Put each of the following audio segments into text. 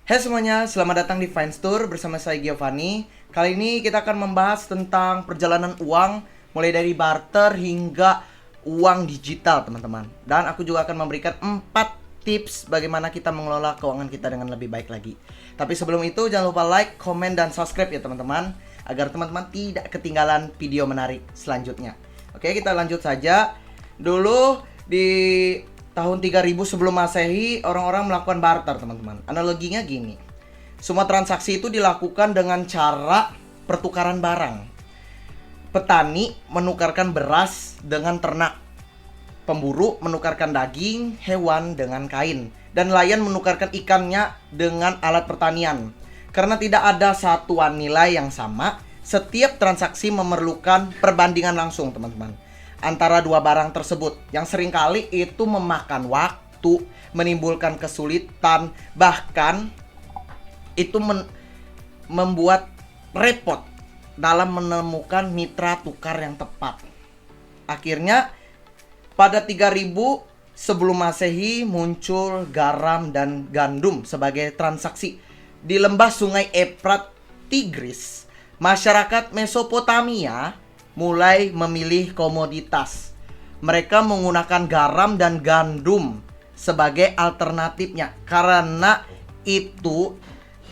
Hai semuanya, selamat datang di Finance Tour bersama saya Giovanni. Kali ini kita akan membahas tentang perjalanan uang mulai dari barter hingga uang digital, teman-teman. Dan aku juga akan memberikan 4 tips bagaimana kita mengelola keuangan kita dengan lebih baik lagi. Tapi sebelum itu jangan lupa like, komen, dan subscribe ya teman-teman, agar teman-teman tidak ketinggalan video menarik selanjutnya. Oke, kita lanjut saja. Dulu di tahun 3000 sebelum Masehi, orang-orang melakukan barter, teman-teman. Analoginya gini. Semua transaksi itu dilakukan dengan cara pertukaran barang. Petani menukarkan beras dengan ternak. Pemburu menukarkan daging hewan dengan kain. Dan nelayan menukarkan ikannya dengan alat pertanian. Karena tidak ada satuan nilai yang sama, setiap transaksi memerlukan perbandingan langsung, teman-teman, antara dua barang tersebut, yang seringkali itu memakan waktu, menimbulkan kesulitan, bahkan itu membuat repot dalam menemukan mitra tukar yang tepat. Akhirnya pada 3000 sebelum Masehi muncul garam dan gandum sebagai transaksi. Di lembah sungai Efrat, Tigris, masyarakat Mesopotamia mulai memilih komoditas. Mereka menggunakan garam dan gandum sebagai alternatifnya karena itu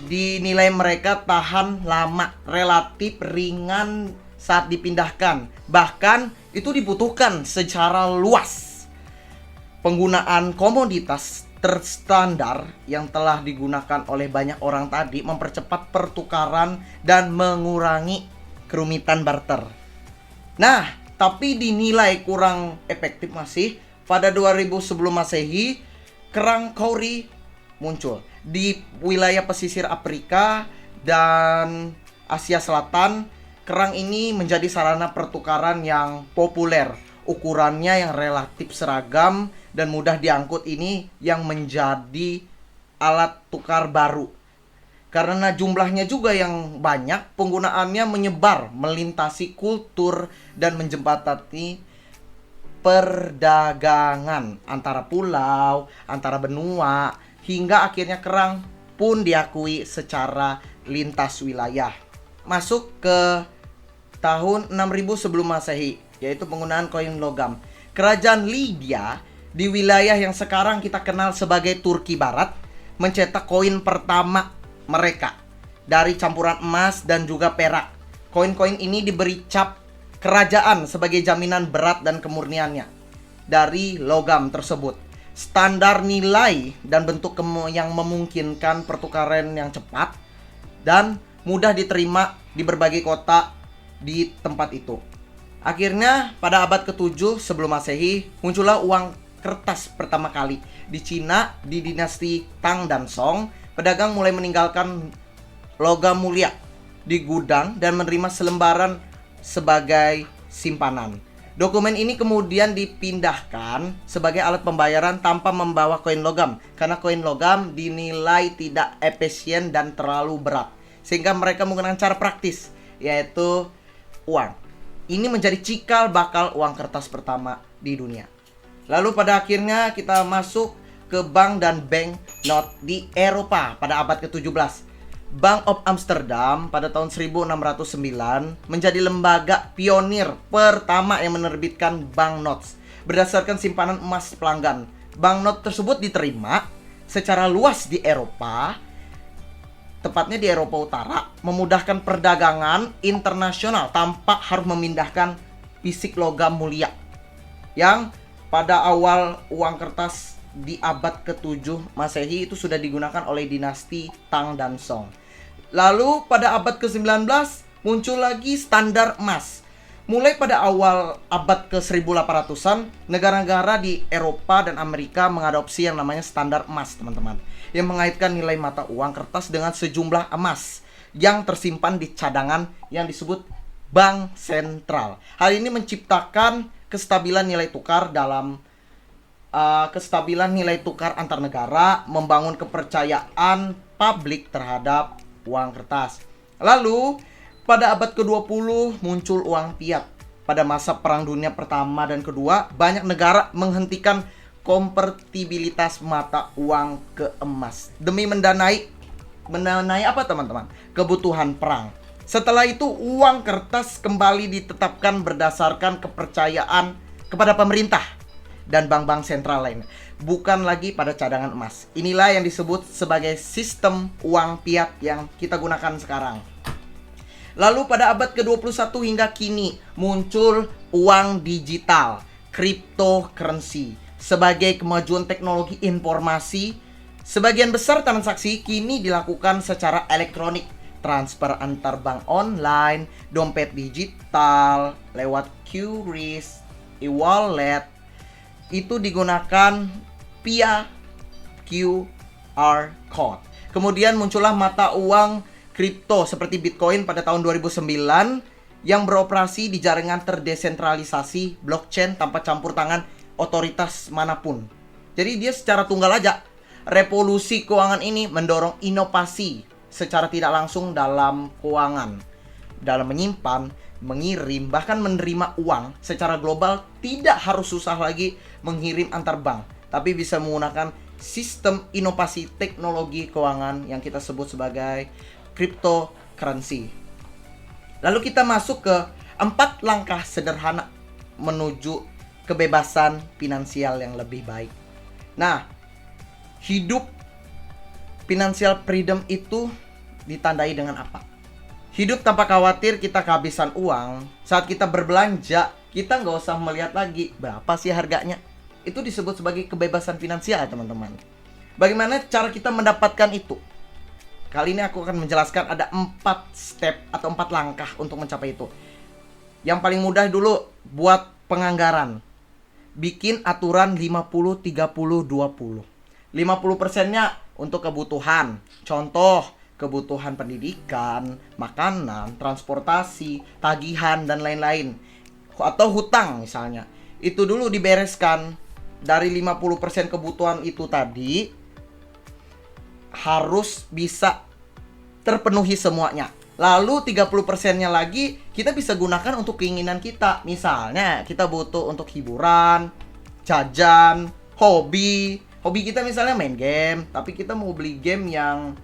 dinilai mereka tahan lama, relatif ringan saat dipindahkan. Bahkan itu dibutuhkan secara luas. Penggunaan komoditas terstandar yang telah digunakan oleh banyak orang tadi mempercepat pertukaran dan mengurangi kerumitan barter. Nah, tapi dinilai kurang efektif masih. Pada 2000 sebelum Masehi, kerang kauri muncul di wilayah pesisir Afrika dan Asia Selatan. Kerang ini menjadi sarana pertukaran yang populer. Ukurannya yang relatif seragam dan mudah diangkut ini yang menjadi alat tukar baru. Karena jumlahnya juga yang banyak, penggunaannya menyebar, melintasi kultur dan menjembatani perdagangan antara pulau, antara benua, hingga akhirnya kerang pun diakui secara lintas wilayah. Masuk ke tahun 6000 sebelum Masehi, yaitu penggunaan koin logam. Kerajaan Lydia di wilayah yang sekarang kita kenal sebagai Turki Barat mencetak koin pertama mereka dari campuran emas dan juga perak. Koin-koin ini diberi cap kerajaan sebagai jaminan berat dan kemurniannya dari logam tersebut. Standar nilai dan bentuk yang memungkinkan pertukaran yang cepat dan mudah diterima di berbagai kota di tempat itu. Akhirnya pada abad ke-7 sebelum Masehi muncullah uang kertas pertama kali di Cina di dinasti Tang dan Song. Pedagang mulai meninggalkan logam mulia di gudang dan menerima selembaran sebagai simpanan. Dokumen ini kemudian dipindahkan sebagai alat pembayaran tanpa membawa koin logam, karena koin logam dinilai tidak efisien dan terlalu berat, sehingga mereka menggunakan cara praktis, yaitu uang. Ini menjadi cikal bakal uang kertas pertama di dunia. Lalu pada akhirnya kita masuk ke bank dan banknote di Eropa pada abad ke-17. Bank of Amsterdam pada tahun 1609 menjadi lembaga pionir pertama yang menerbitkan banknotes berdasarkan simpanan emas pelanggan. Banknote tersebut diterima secara luas di Eropa, tepatnya di Eropa Utara, memudahkan perdagangan internasional tanpa harus memindahkan fisik logam mulia. Yang pada awal uang kertas di abad ke-7 Masehi itu sudah digunakan oleh dinasti Tang dan Song. Lalu pada abad ke-19 muncul lagi standar emas. Mulai pada awal abad ke-1800-an, negara-negara di Eropa dan Amerika mengadopsi yang namanya standar emas, teman-teman, yang mengaitkan nilai mata uang kertas dengan sejumlah emas yang tersimpan di cadangan yang disebut bank sentral. Hal ini menciptakan kestabilan nilai tukar antar negara, membangun kepercayaan publik terhadap uang kertas. Lalu pada abad ke-20 muncul uang fiat. Pada masa Perang Dunia Pertama dan Kedua, banyak negara menghentikan konvertibilitas mata uang ke emas demi mendanai mengenai apa teman-teman? Kebutuhan perang. Setelah itu uang kertas kembali ditetapkan berdasarkan kepercayaan kepada pemerintah dan bank-bank sentral lainnya, bukan lagi pada cadangan emas. Inilah yang disebut sebagai sistem uang fiat yang kita gunakan sekarang. Lalu pada abad ke-21 hingga kini muncul uang digital, cryptocurrency. Sebagai kemajuan teknologi informasi, sebagian besar transaksi kini dilakukan secara elektronik. Transfer antar bank online, dompet digital, lewat QRIS, e-wallet, itu digunakan via QR code. Kemudian muncullah mata uang kripto seperti Bitcoin pada tahun 2009 yang beroperasi di jaringan terdesentralisasi blockchain tanpa campur tangan otoritas manapun. Jadi dia secara tunggal aja. Revolusi keuangan ini mendorong inovasi secara tidak langsung dalam keuangan, dalam menyimpan, mengirim, bahkan menerima uang secara global. Tidak harus susah lagi mengirim antar bank, tapi bisa menggunakan sistem inovasi teknologi keuangan yang kita sebut sebagai cryptocurrency. Lalu kita masuk ke 4 langkah sederhana menuju kebebasan finansial yang lebih baik. Nah, hidup financial freedom itu ditandai dengan apa? Hidup tanpa khawatir kita kehabisan uang. Saat kita berbelanja, kita nggak usah melihat lagi berapa sih harganya. Itu disebut sebagai kebebasan finansial, teman-teman. Bagaimana cara kita mendapatkan itu? Kali ini aku akan menjelaskan ada 4 step atau 4 langkah untuk mencapai itu. Yang paling mudah dulu buat penganggaran. Bikin aturan 50-30-20. 50%-nya untuk kebutuhan. Contoh, kebutuhan pendidikan, makanan, transportasi, tagihan, dan lain-lain. Atau hutang misalnya. Itu dulu dibereskan. Dari 50% kebutuhan itu tadi harus bisa terpenuhi semuanya. Lalu 30%-nya lagi kita bisa gunakan untuk keinginan kita. Misalnya kita butuh untuk hiburan, jajan, hobi. Hobi kita misalnya main game, tapi kita mau beli game yang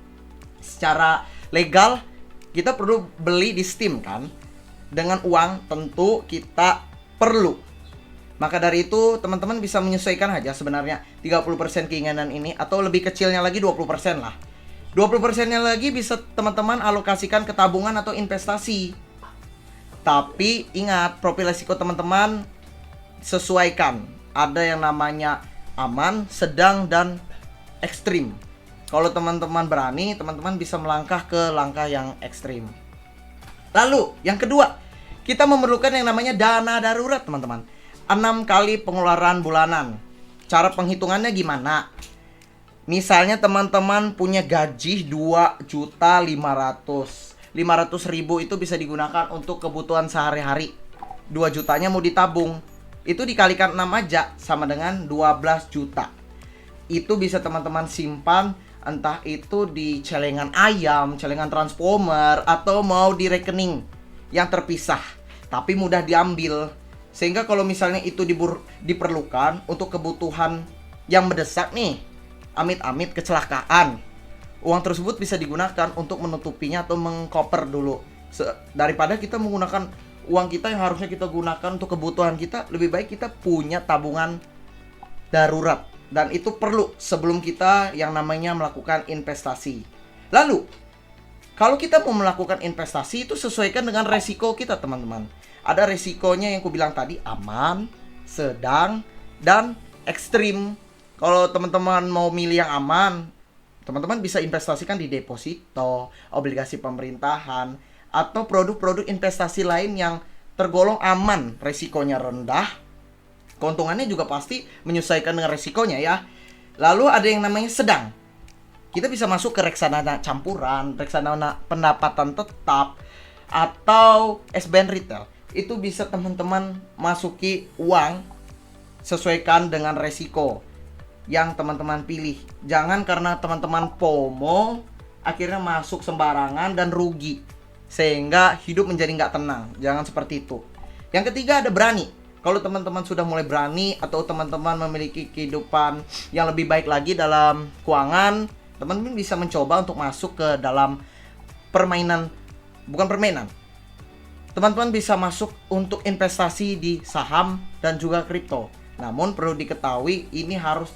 secara legal, kita perlu beli di Steam kan. Dengan uang tentu kita perlu. Maka dari itu teman-teman bisa menyesuaikan aja sebenarnya 30% keinginan ini, atau lebih kecilnya lagi 20% lah. 20%-nya lagi bisa teman-teman alokasikan ke tabungan atau investasi. Tapi ingat, profil risiko teman-teman sesuaikan. Ada yang namanya aman, sedang, dan ekstrim. Kalau teman-teman berani, teman-teman bisa melangkah ke langkah yang ekstrim. Lalu, yang kedua, kita memerlukan yang namanya dana darurat, teman-teman. 6 kali pengeluaran bulanan. Cara penghitungannya gimana? Misalnya teman-teman punya gaji 2.500.000. 500.000 itu bisa digunakan untuk kebutuhan sehari-hari. 2 jutanya mau ditabung. Itu dikalikan 6 aja sama dengan 12 juta. Itu bisa teman-teman simpan, entah itu di celengan ayam, celengan transformer, atau mau di rekening yang terpisah tapi mudah diambil. Sehingga kalau misalnya itu diperlukan untuk kebutuhan yang mendesak nih, amit-amit kecelakaan, uang tersebut bisa digunakan untuk menutupinya atau mengcover dulu. Daripada kita menggunakan uang kita yang harusnya kita gunakan untuk kebutuhan kita, lebih baik kita punya tabungan darurat. Dan itu perlu sebelum kita yang namanya melakukan investasi. Lalu, kalau kita mau melakukan investasi, itu sesuaikan dengan resiko kita, teman-teman. Ada resikonya yang aku bilang tadi, aman, sedang, dan ekstrim. Kalau teman-teman mau milih yang aman, teman-teman bisa investasikan di deposito, obligasi pemerintahan, atau produk-produk investasi lain yang tergolong aman, resikonya rendah. Keuntungannya juga pasti menyesuaikan dengan resikonya ya. Lalu ada yang namanya sedang. Kita bisa masuk ke reksadana campuran, reksadana pendapatan tetap, atau SBN retail. Itu bisa teman-teman masuki uang sesuaikan dengan resiko yang teman-teman pilih. Jangan karena teman-teman FOMO akhirnya masuk sembarangan dan rugi, sehingga hidup menjadi nggak tenang. Jangan seperti itu. Yang ketiga ada berani. Kalau teman-teman sudah mulai berani, atau teman-teman memiliki kehidupan yang lebih baik lagi dalam keuangan, teman-teman bisa mencoba untuk masuk ke dalam permainan, bukan permainan. Teman-teman bisa masuk untuk investasi di saham dan juga kripto. Namun perlu diketahui ini harus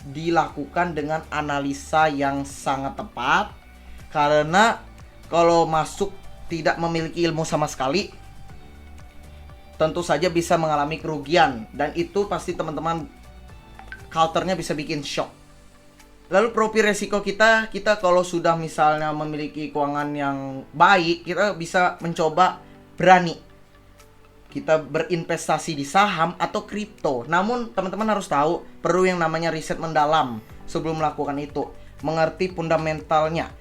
dilakukan dengan analisa yang sangat tepat. Karena kalau masuk tidak memiliki ilmu sama sekali, tentu saja bisa mengalami kerugian. Dan itu pasti teman-teman culture-nya bisa bikin shock. Lalu profil resiko kita kalau sudah misalnya memiliki keuangan yang baik, kita bisa mencoba berani. Kita berinvestasi di saham atau kripto. Namun teman-teman harus tahu, perlu yang namanya riset mendalam sebelum melakukan itu. Mengerti fundamentalnya,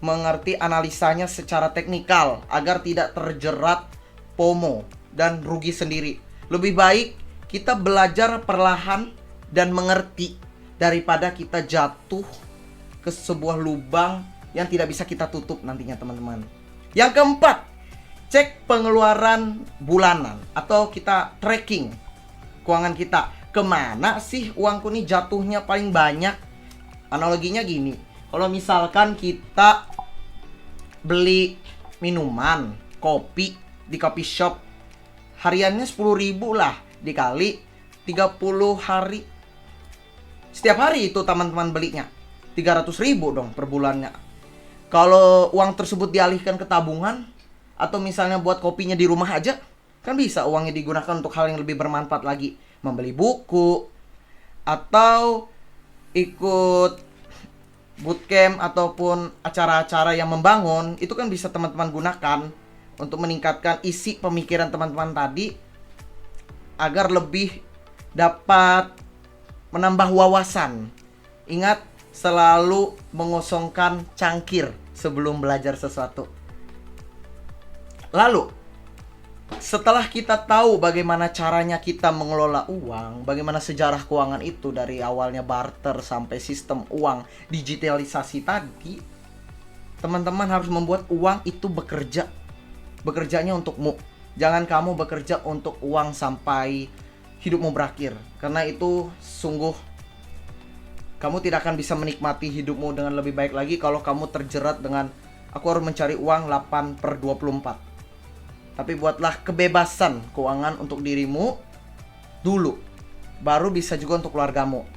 mengerti analisanya secara teknikal agar tidak terjerat FOMO dan rugi sendiri. Lebih baik kita belajar perlahan dan mengerti daripada kita jatuh ke sebuah lubang yang tidak bisa kita tutup nantinya, teman-teman. Yang keempat, cek pengeluaran bulanan atau kita tracking keuangan kita. Kemana sih uangku nih jatuhnya paling banyak? Analoginya gini, kalau misalkan kita beli minuman, kopi di coffee shop, hariannya 10.000 lah, dikali 30 hari. Setiap hari itu teman-teman belinya 300.000 dong per bulannya. Kalau uang tersebut dialihkan ke tabungan atau misalnya buat kopinya di rumah aja, kan bisa uangnya digunakan untuk hal yang lebih bermanfaat lagi. Membeli buku, atau ikut bootcamp ataupun acara-acara yang membangun. Itu kan bisa teman-teman gunakan untuk meningkatkan isi pemikiran teman-teman tadi, agar lebih dapat menambah wawasan. Ingat, selalu mengosongkan cangkir sebelum belajar sesuatu. Lalu, setelah kita tahu bagaimana caranya kita mengelola uang, bagaimana sejarah keuangan itu dari awalnya barter sampai sistem uang digitalisasi tadi, teman-teman harus membuat uang itu bekerja. Bekerjanya untukmu. Jangan kamu bekerja untuk uang sampai hidupmu berakhir. Karena itu sungguh kamu tidak akan bisa menikmati hidupmu dengan lebih baik lagi kalau kamu terjerat dengan aku harus mencari uang 8/24. Tapi buatlah kebebasan keuangan untuk dirimu dulu, baru bisa juga untuk keluargamu.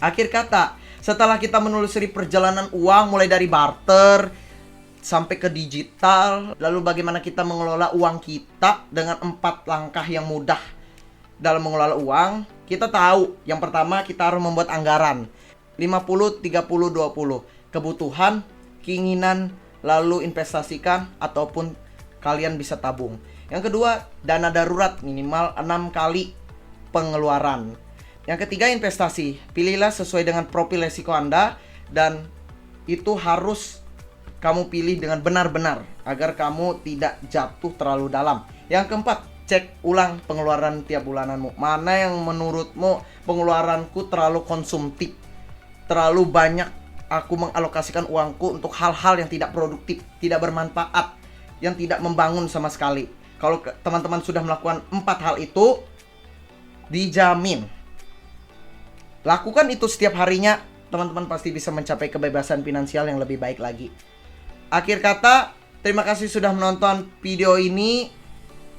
Akhir kata, setelah kita menelusuri perjalanan uang mulai dari barter sampai ke digital, lalu bagaimana kita mengelola uang kita dengan 4 langkah yang mudah dalam mengelola uang, kita tahu yang pertama kita harus membuat anggaran 50-30-20. Kebutuhan, keinginan, lalu investasikan ataupun kalian bisa tabung. Yang kedua, dana darurat minimal 6 kali pengeluaran. Yang ketiga, investasi. Pilihlah sesuai dengan profil resiko Anda, dan itu harus kamu pilih dengan benar-benar agar kamu tidak jatuh terlalu dalam. Yang keempat, cek ulang pengeluaran tiap bulananmu. Mana yang menurutmu pengeluaranku terlalu konsumtif, terlalu banyak aku mengalokasikan uangku untuk hal-hal yang tidak produktif, tidak bermanfaat, yang tidak membangun sama sekali. Kalau teman-teman sudah melakukan 4 hal itu, dijamin lakukan itu setiap harinya, teman-teman pasti bisa mencapai kebebasan finansial yang lebih baik lagi. Akhir kata, terima kasih sudah menonton video ini.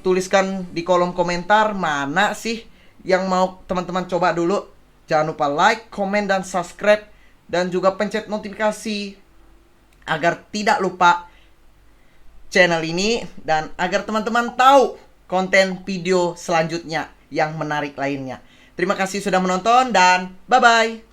Tuliskan di kolom komentar mana sih yang mau teman-teman coba dulu. Jangan lupa like, komen, dan subscribe, dan juga pencet notifikasi agar tidak lupa channel ini, dan agar teman-teman tahu konten video selanjutnya yang menarik lainnya. Terima kasih sudah menonton, dan bye-bye.